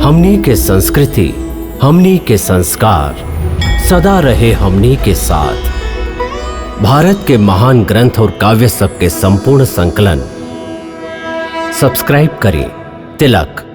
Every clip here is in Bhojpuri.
हमनी के संस्कृति, हमनी के संस्कार सदा रहे हमनी के साथ। भारत के महान ग्रंथ और काव्य सब के संपूर्ण संकलन सब्सक्राइब करें तिलक।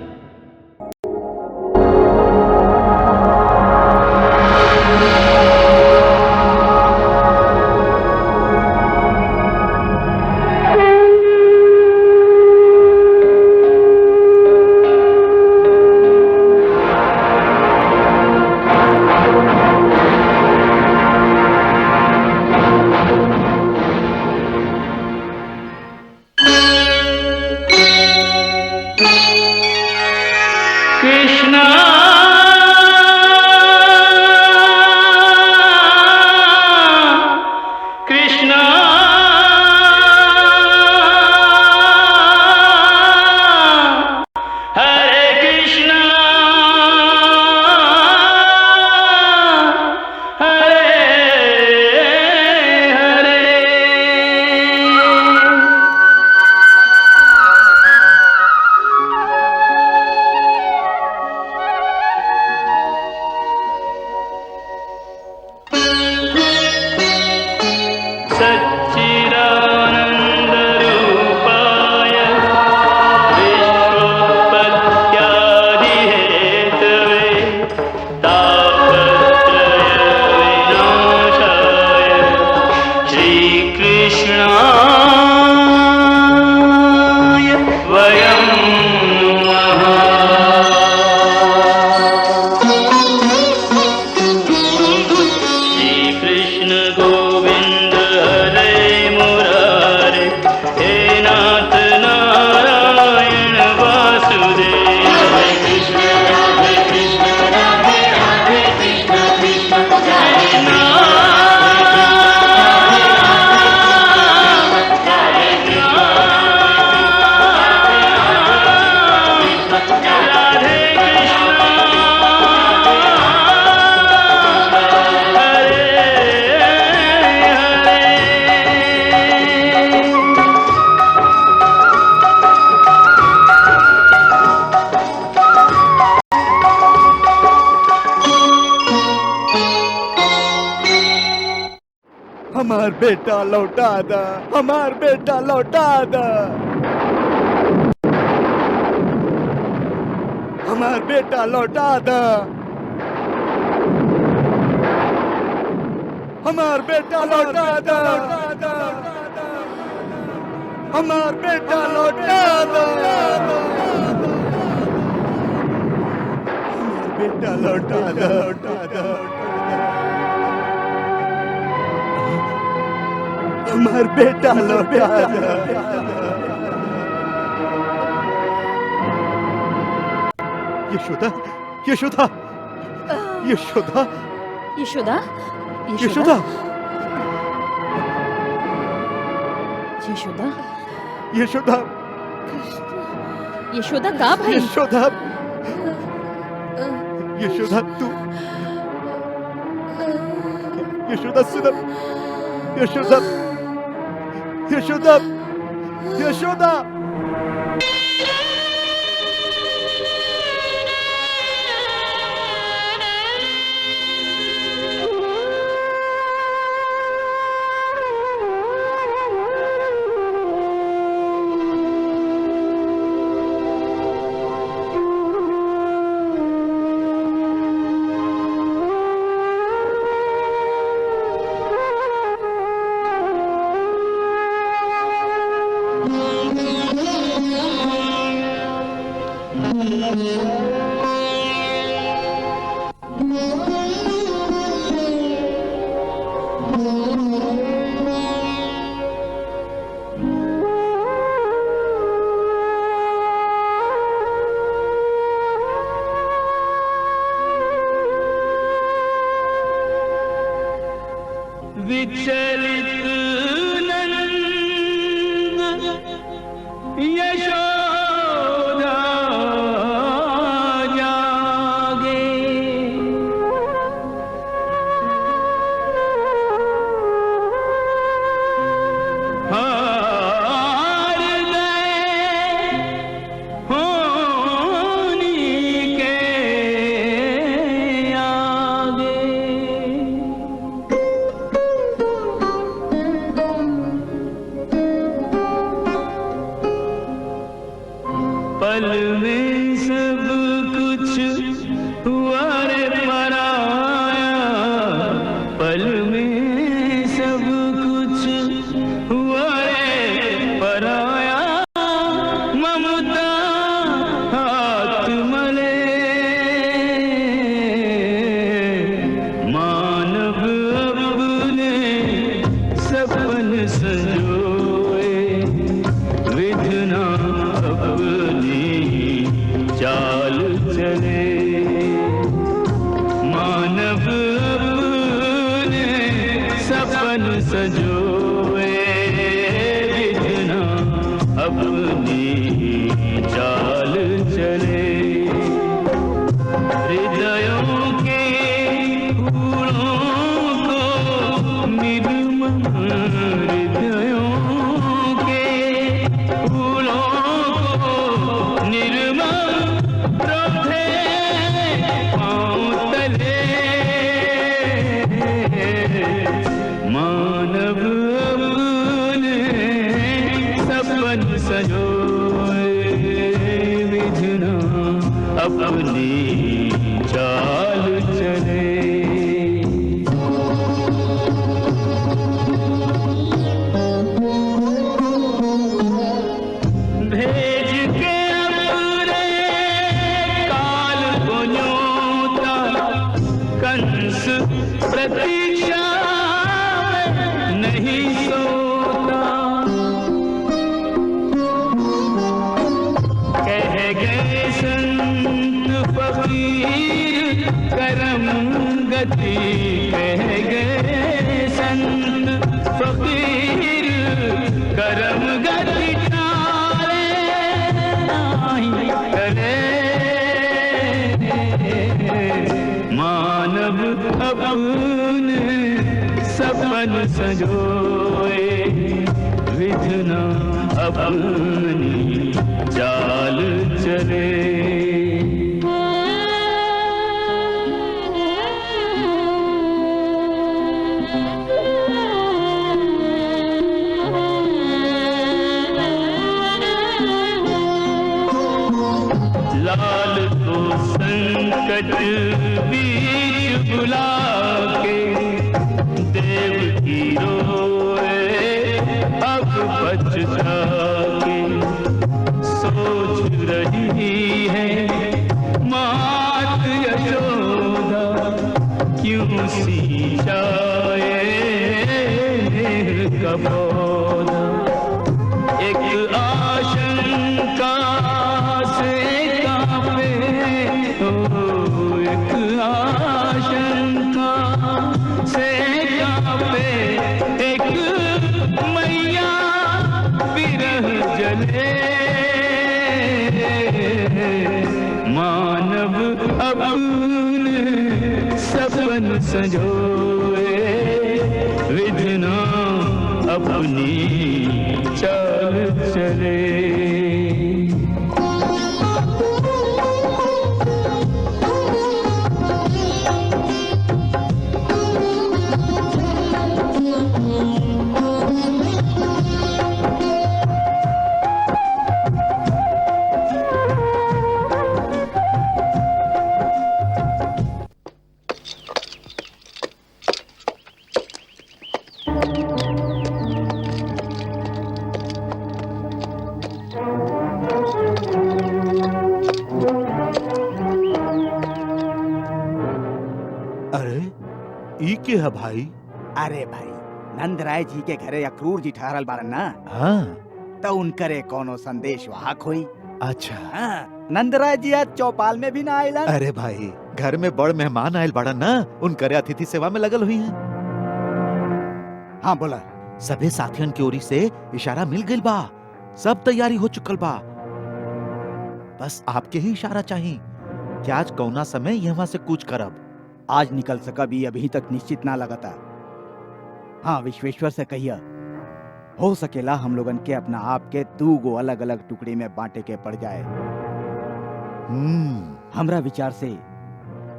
हमार बेटा लौटा दा, हमार बेटा लौटा दा, हमार बेटा लौटा दा, हमार बेटा लौटा दा, हमार बेटा लौटा दा, हमार बेटा लौटा दा, लौटा दा, हमार बेटा लौटा दा। यशोदा, यशोदा, यशोदा, यशोदा, यशोदा, यशोदा, यशोदा, यशोदा का भाई? यशोदा, यशोदा तू, यशोदा सुन, यशोदा, यशोदा, यशोदा। विचलित नंद यशोदा जागे, हार गए होनी के में सब कुछ हुआ रे पराया, पल में सब कुछ हुआ रे पराया, ममता हाथ मले मानव अपने सपन संजोए, विधना अपनी चाल चले, मानव अपने सपन संजोए, विधना अपनी चाल चले, हृदयों के फूलों को निर्मल, हृदयों के फूलों को निर्मल रखे पाँव तले, मानव अपने सपन सजोए, विधना अपनी चाल चले। भेज के अपने काल को न्योता, कंस प्रतीक्षा में नहीं सोता, कह गए संत फकीर करम गति, कह गए संत फकीर करम गति टाले नहीं करे, मानव अपने सपन संजोए, विधना अपनी चाल चले। लाल को संकट बीच बुला के, देव की रोए अब पछता के, सोच रही है मात यशोदा, क्यों सींचाए नेह का पौधा, एक आशंका से कांपे, ओ एक आशंका से कांपे, एक मैया विरह जले, मानव अपने सपन संजोए, विधना अपनी चाल चले। ई के है भाई? अरे भाई, नंदराय जी के घरे अक्रूर जी ठहरल बारन ना, हाँ। तो उनकरे कोनो संदेश वाहक होई। अच्छा। हाँ, नंदराय जी आज चौपाल में भी ना आइलन। अरे भाई, घर में बड़ मेहमान आयल बाड़न ना, उनकरे अतिथि सेवा में लगल हुई है। हाँ बोला। सभी साथियन की ओरी से इशारा मिल गइल बा, सब तैयारी हो चुकल बा, बस आपके ही इशारा चाहिए कि आज कौना समय यहाँ से कूच करब। आज निकल सकब ई अभी तक निश्चित ना लगता। हाँ, विश्वेश्वर से कहिया हो सकेला हम लोगन के अपना आप के 2 गो अलग अलग टुकड़े में बांटे के पड़ जाए। हमरा विचार से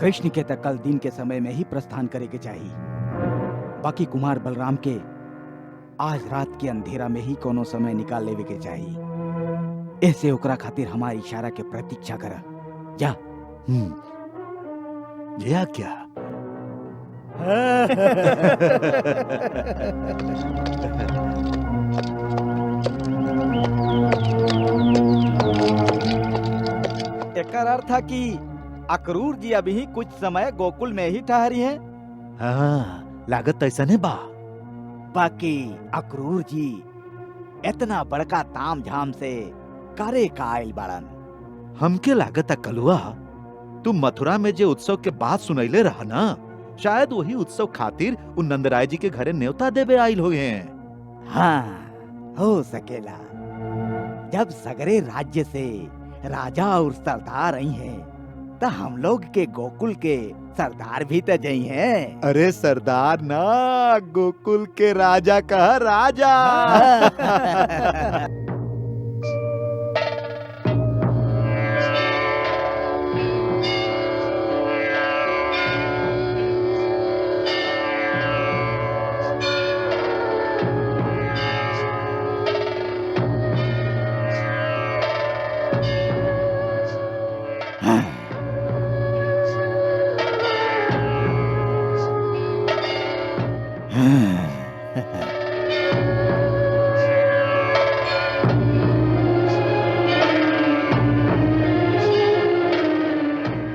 कृष्ण के तक कल दिन के समय में ही प्रस्थान करे के चाहिए। बाकी कुमार बलराम के आज रात के अंधेरा में ही कोनो समय निकाल लेवे के चाहिए। ऐसे ओकरा खातिर हमारी इशारा के प्रतीक्षा कर। जा। यह क्या? एकर अर्थ है कि अक्रूर जी अभी ही कुछ समय गोकुल में ही ठहरी हैं। हाँ, लागत ऐसा नहीं बा। बाकी अक्रूर जी इतना बड़का ताम झाम से करे का आयल बाड़न? हमके लागत कलुआ तू मथुरा में जे उत्सव के बात सुनैले रहा ना, शायद वही उत्सव खातिर उन नंदराय जी के घरे न्योता देवे आयल हो गए। हाँ, हो सकेला। जब सगरे राज्य से राजा और सरदार आई हैं, तो हम लोग के गोकुल के सरदार भी तो जई हैं। अरे सरदार ना, गोकुल के राजा कहा राजा।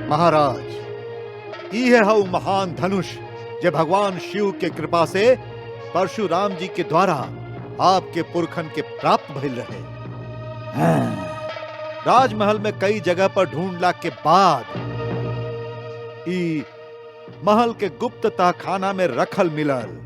महाराज, ये है महान धनुष जो भगवान शिव के कृपा से परशुराम जी के द्वारा आपके पुरखन के प्राप्त भइल रहे। राजमहल में कई जगह पर ढूंढला के बाद ई महल के गुप्त तहखाना में रखल मिलल।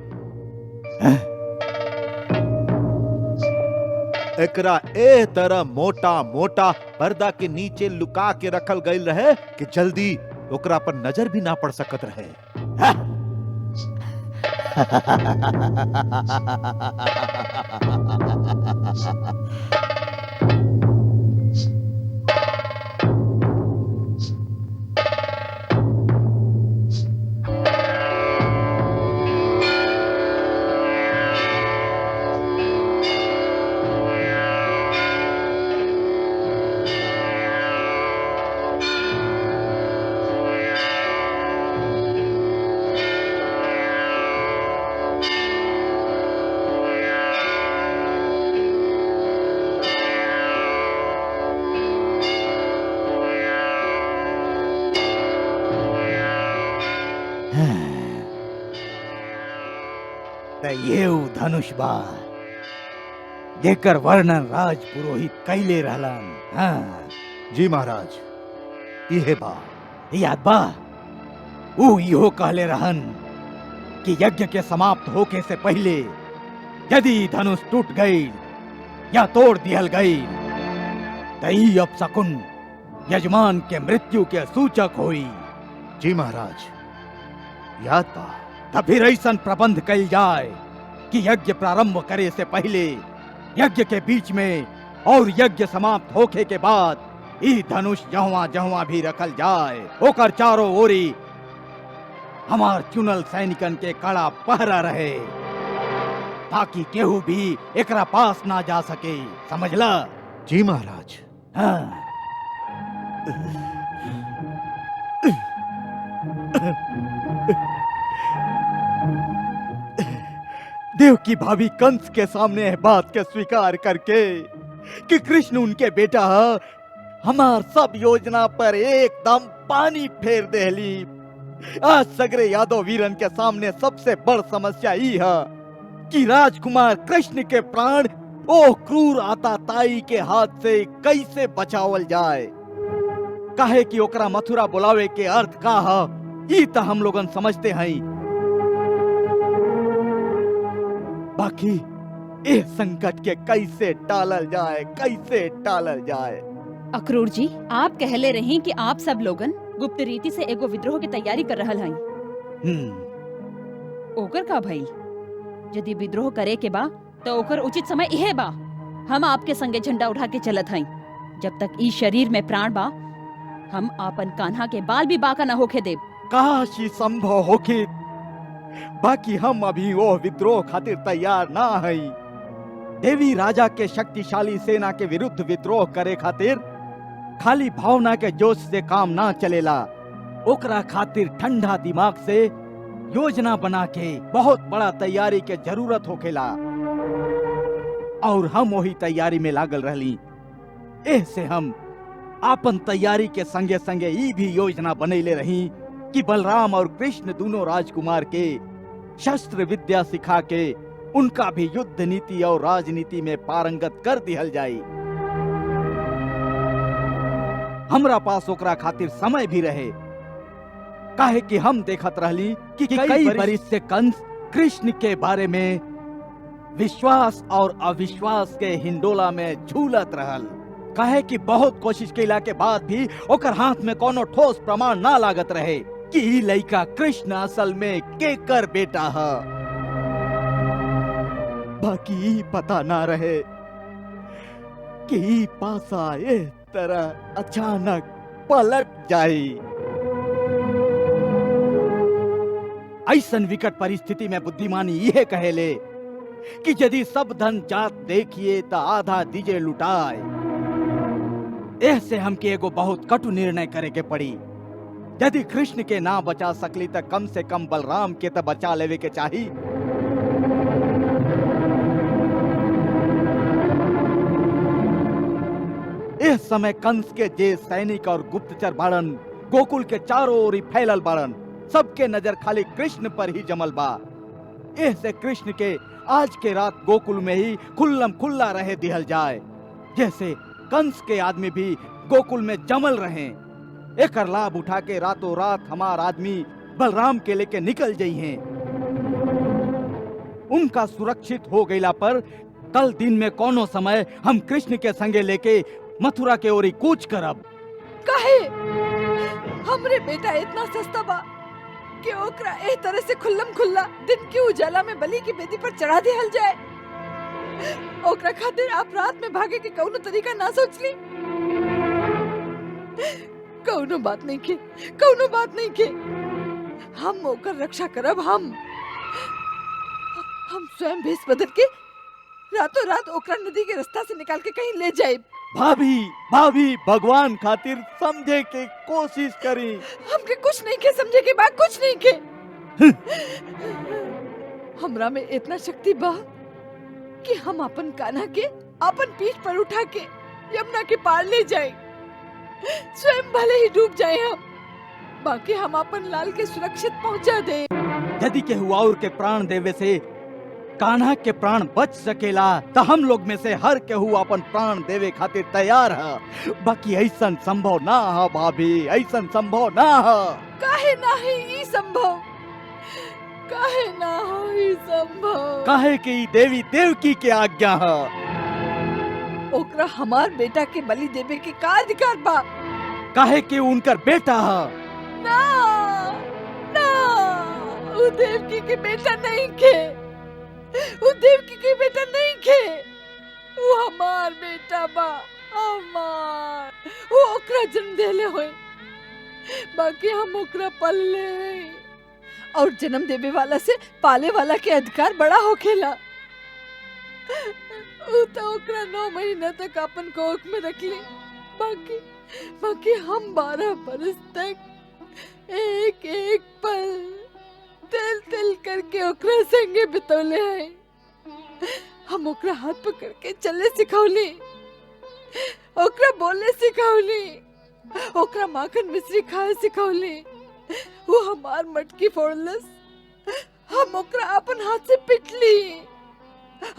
एकरा ए तरह मोटा मोटा पर्दा के नीचे लुका के रखल गईल रहे कि जल्दी ओकरा पर नजर भी ना पड़ सकत रहे। ये धनुष बा जेकर वर्णन राज पुरोहित कैले रहलन। हाँ जी महाराज, इहे बा। याद बा ऊ इहो कहले रहन कि यज्ञ के समाप्त होके से पहले यदि धनुष टूट गई या तोड़ दियल गई तो ई अपशकुन यजमान के मृत्यु के सूचक होई। जी महाराज, याद बा। तब फिर ऐसा प्रबंध कल जाए कि यज्ञ प्रारंभ करे से पहले, यज्ञ के बीच में और यज्ञ समाप्त होके के बाद ई धनुष जहाँ जहाँ भी रखल जाए ओकर चारों ओरी हमार चुनल सैनिकन के कड़ा पहरा रहे, ताकि केहू भी एकरा पास ना जा सके। समझला? जी महाराज। हाँ। देव की भाभी कंस के सामने है बात के स्वीकार करके कि कृष्ण उनके बेटा है, हमार सब योजना पर एकदम पानी फेर देली। आज सगरे यादव वीरन के सामने सबसे बड़ समस्या ई है कि राजकुमार कृष्ण के प्राण ओ क्रूर आताताई के हाथ से कैसे बचावल जाए। काहे कि ओकरा मथुरा बुलावे के अर्थ का है ई तो हम लोगन समझते हैं। बाकी इस संकट के कैसे टालल जाए, कैसे टालल जाए। अक्रूर जी, आप कहले रही कि आप सब लोगन गुप्त रीति से एगो विद्रोह की तैयारी कर रहल हई। ओकर का भइल? यदि विद्रोह करे के बा तो ओकर उचित समय इहे बा। हम आपके संगे झंडा उठा के चलत हई। जब तक ई शरीर में प्राण बा, हम आपन कान्हा के बाल भी बाका न होके देब। काश ई संभव होके, बाकी हम अभी वो विद्रोह खातिर तैयार ना हई। देवी राजा के शक्तिशाली सेना के विरुद्ध विद्रोह करे खातिर खाली भावना के जोश से काम ना चलेला। ओकरा खातिर ठंडा दिमाग से योजना बना के बहुत बड़ा तैयारी के जरूरत होखेला और हम वही तैयारी में लागल रहली। ऐसे हम आपन तैयारी के संगे संगे ई भी योजना बनैले रही कि बलराम और कृष्ण दोनों राजकुमार के शस्त्र विद्या सिखा के उनका भी युद्ध नीति और राजनीति में पारंगत कर दिहल जाई। हमरा पास ओकरा खातिर समय भी रहे, काहे कि हम देखत रहली कि कई बरिस से कंस कृष्ण के बारे में विश्वास और अविश्वास के हिंडोला में झूलत रहल। काहे कि बहुत कोशिश कैला के बाद भी ओकर हाथ में कोनो ठोस प्रमाण ना लागत रहे कि ई लड़का कृष्ण असल में केकर बेटा है। बाकी पता ना रहे कि ई पासा इस तरह अचानक पलट जाई। ऐसन विकट परिस्थिति में बुद्धिमानी यह कहेले कि यदि सब धन जात देखिए तो आधा दीजे लुटाए। ऐसे हमके एगो बहुत कटु निर्णय करे के पड़ी। यदि कृष्ण के ना बचा सकली तो कम से कम बलराम के तो बचा लेवे के चाही। इस समय कंस के जे सैनिक और गुप्तचर बाड़न गोकुल के चारों ओर फैलल बाड़न, सबके नजर खाली कृष्ण पर ही जमल बा। ऐसे कृष्ण के आज के रात गोकुल में ही खुल्लम खुल्ला रहे दिहल जाए, जैसे कंस के आदमी भी गोकुल में जमल रहे। एकर लाभ उठा के रातों रात हमार आदमी बलराम के लेके निकल जाई हैं। उनका सुरक्षित हो गईला पर कल दिन में कोनो समय हम कृष्ण के संगे लेके मथुरा के ओरी कूच करब। काहे हमरे बेटा इतना सस्ता बा कि ओकरा ए तरह से खुल्लम खुल्ला दिन के उजाला में बलि की बेदी पर चढ़ा दिहल जाए। ओकरा खातिर आप रात में भागे के कौनो तरीका ना सोच ली? कौनो बात नहीं के, कौनो बात नहीं के। हम ओकर रक्षा करब। हम स्वयं भेष बदल के रातों रात ओकरा नदी के रास्ता से निकाल के कहीं ले जाए। भाभी भाभी भगवान खातिर समझे के कोशिश करी। हमके कुछ नहीं के समझे के बाद कुछ नहीं के। हमरा में इतना शक्ति बा कि हम अपन कान्हा के अपन पीठ पर उठा के यमुना के पार ले जाए। स्वयं भले ही डूब जाए हम, बाकी हम अपन लाल के सुरक्षित पहुंचा दे। यदि केहू और के प्राण देवे से कान्हा के प्राण बच सकेला तो हम लोग में से हर केहू अपन प्राण देवे खातिर तैयार है। बाकी ऐसा संभव ना है भाभी, ऐसा संभव ना है। काहे ना है ई संभव? काहे ना हो ई संभव? काहे कि देवी देवकी के आज्ञा है। ओकरा हमार बेटा के बलि देवे के का अधिकार बा? काहे कि उनकर बेटा है। ना ना, वो देवकी के बेटा नहीं के, वो देवकी के बेटा नहीं के। वो हमार बेटा बा, हमार। वो ओकरा जन्म देले होए, बाकी हम ओकरा पल्ले हैं। और जन्म देवे वाला से पाले वाला के अधिकार बड़ा होखेला। वो तो ओकरा 9 महीना तक अपन कोख में रख ली, बाकी हम 12 बरस तक एक एक पल तिल तिल करके ओकरा संगे बितौले हैं। हम ओकरा हाथ पकड़ के चले सिखौली, ओकरा बोले सिखौली, ओकरा माखन मिश्री खाए सिखौली। वो हमार मटकी फोड़लस, हम ओकरा अपन हाथ से पिटली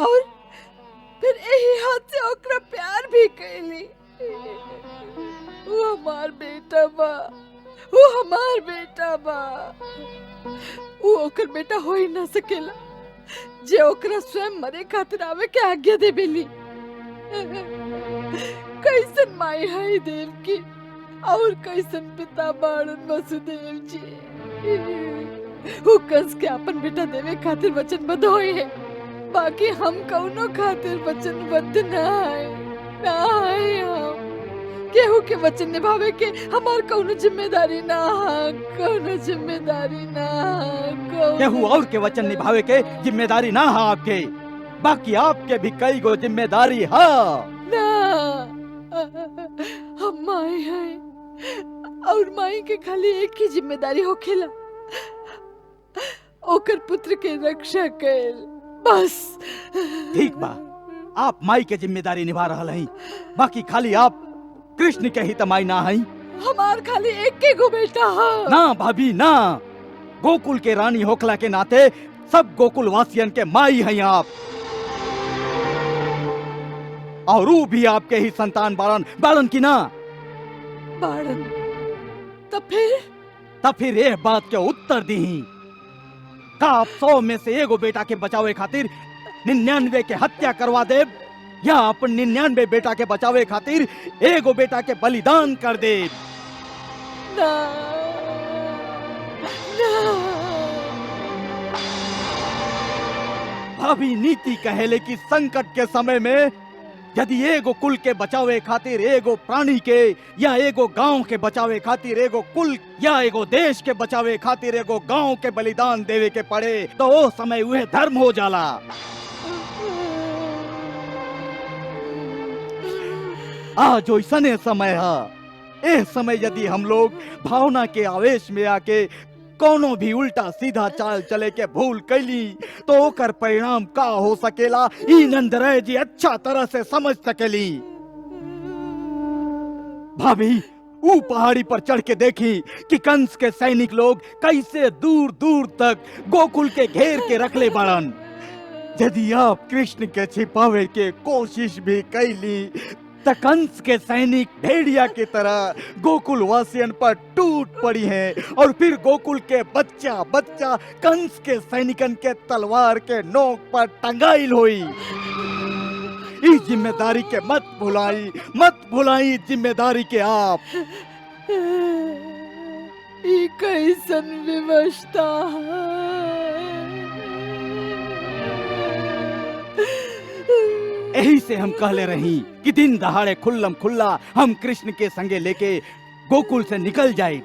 और फिर यही हाथ से ओकरा प्यार भी कैली। वो हमार बेटा बा, वो हमार बेटा बा। वो ओकर बेटा हो ही ना सकेला जे ओकरा स्वयं मरे खातिर आवे के आज्ञा देबेली। कैसन माई है देवकी और कैसन पिता बाड़न वसुदेव जी। वो कंस के अपन बेटा देवे खातिर वचनबद्ध होए है, बाकी हम कौनो खातिर वचनबद्ध ना है। हम केहू के वचन निभावे के हमार कौनो जिम्मेदारी ना है, कौनो जिम्मेदारी ना है। केहू और के वचन निभावे के जिम्मेदारी ना है आपके। बाकी आपके भी कई गो जिम्मेदारी है। ना, हम माई हैं और माई के खाली एक ही जिम्मेदारी होखेला, ओकर पुत्र के रक्षा कैल, बस। ठीक बा, आप माई के जिम्मेदारी निभा रहल हैं, बाकी खाली आप कृष्ण के ही तमाई ना हैं। हमार खाली एक के गो बेटा है। ना भाभी ना, गोकुल के रानी होखला के नाते सब गोकुल वासियन के माई हैं आप, और वो भी आपके ही संतान बालन की ना। बाड़न, तब फिर यह बात के उत्तर दी का आप 100 में से एगो बेटा के बचावे खातिर 99 के हत्या करवा दे, या अपन 99 बेटा के बचावे खातिर एगो बेटा के बलिदान कर दे। ना, ना। भाभी नीति कहेले कि संकट के समय में यदि एगो कुल के बचावे खातिर एगो प्राणी के, या एगो गांव के बचावे खातिर एगो कुल, या एगो देश के बचावे खातिर एगो गांव के बलिदान देवे के पड़े, तो वो समय वह धर्म हो जाला। आज वैसने समय है। इस समय यदि हम लोग भावना के आवेश में आके कोनो भी उल्टा सीधा चाल चले के भूल कैली, तो ओकर परिणाम का हो सकेला ई नंदराय जी अच्छा तरह से समझ सकेली। भाभी, ऊ पहाड़ी पर चढ़ के देखी कि कंस के सैनिक लोग कैसे दूर दूर तक गोकुल के घेर के रखले बाड़न। यदि आप कृष्ण के छिपावे के कोशिश भी कैली, त कंस के सैनिक भेड़िया की तरह गोकुल वासियन पर टूट पड़ी हैं, और फिर गोकुल के बच्चा बच्चा कंस के सैनिकन के तलवार के नोक पर टंगाइल हुई। इस जिम्मेदारी के मत भुलाई जिम्मेदारी के आप। ई कैसन विवशता यही से हम कहले रही कि दिन दहाड़े खुल्लम खुल्ला हम कृष्ण के संगे लेके गोकुल से निकल जाए,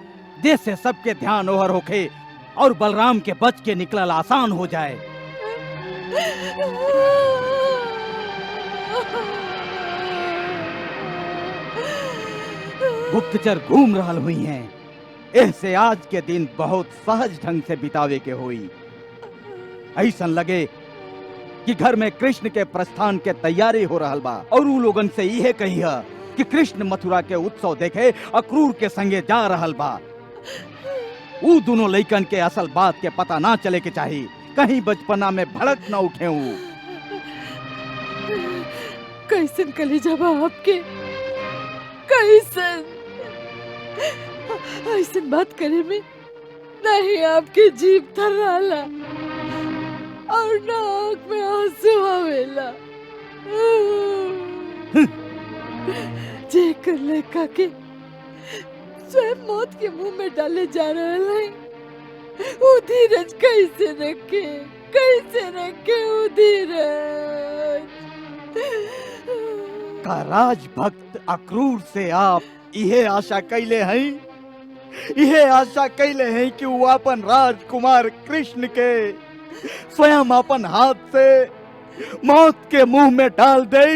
देश से सबके ध्यान ओहर होखे और बलराम के बच के निकलल आसान हो जाए। गुप्तचर घूम रहल हुई हैं, ऐसे आज के दिन बहुत सहज ढंग से बितावे के हुई। ऐसन लगे कि घर में कृष्ण के प्रस्थान के तैयारी हो रहल बा, और उ लोगन से यह कही है कि कृष्ण मथुरा के उत्सव देखे अक्रूर के संगे जा रहल बा। उ दोनों लइकन के असल बात के पता ना चले के चाहिए, कहीं बचपना में भड़क न उठे। कैसन कलेजा बा आपके, कैसन ऐसन बात करे में नहीं आपके जीभ थर्राला और नाक में आंसू आवेला। जेकर लेका के स्वयं मौत के मुंह में डाले जा रहे हैं, वो धीरज कैसे रखे वो धीरज। का राजभक्त अक्रूर से आप यह आशा कैले हैं कि वो अपन राजकुमार कृष्ण के स्वयं अपन हाथ से मौत के मुंह में डाल दे,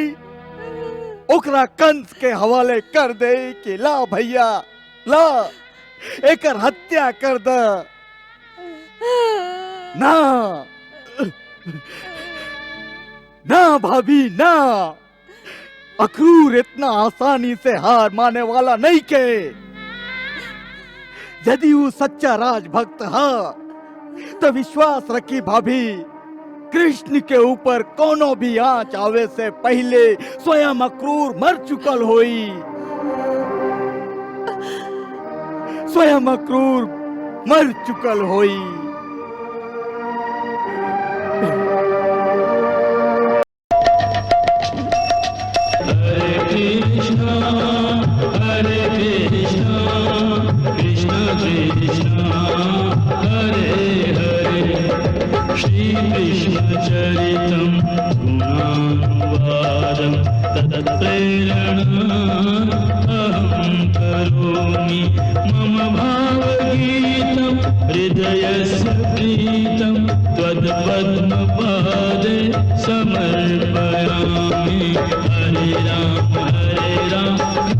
ओकरा कंस के हवाले कर दे कि ला भैया ला एकर हत्या कर द। ना ना भाभी ना, अक्रूर इतना आसानी से हार माने वाला नहीं के। यदि वो सच्चा राजभक्त है तो विश्वास रखी भाभी, कृष्ण के ऊपर कोनो भी आंच आवे से पहले स्वयं अक्रूर मर चुकल होई। स्वयं अक्रूर मर चुकल होई। हरे कृष्णा कृष्ण कृष्णा हरे हरे, श्री कृष्ण चरितम गुणानुवादम तत्प्रेरणा अहं करोमि, मम भावगीतम हृदयस्य प्रीतं त्वत्पद्मपादे समर्पयामि। हरे राम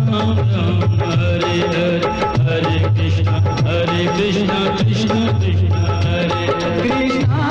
राम राम हरे हरे, हरे कृष्ण कृष्ण कृष्ण हरे हरे। कृष्णा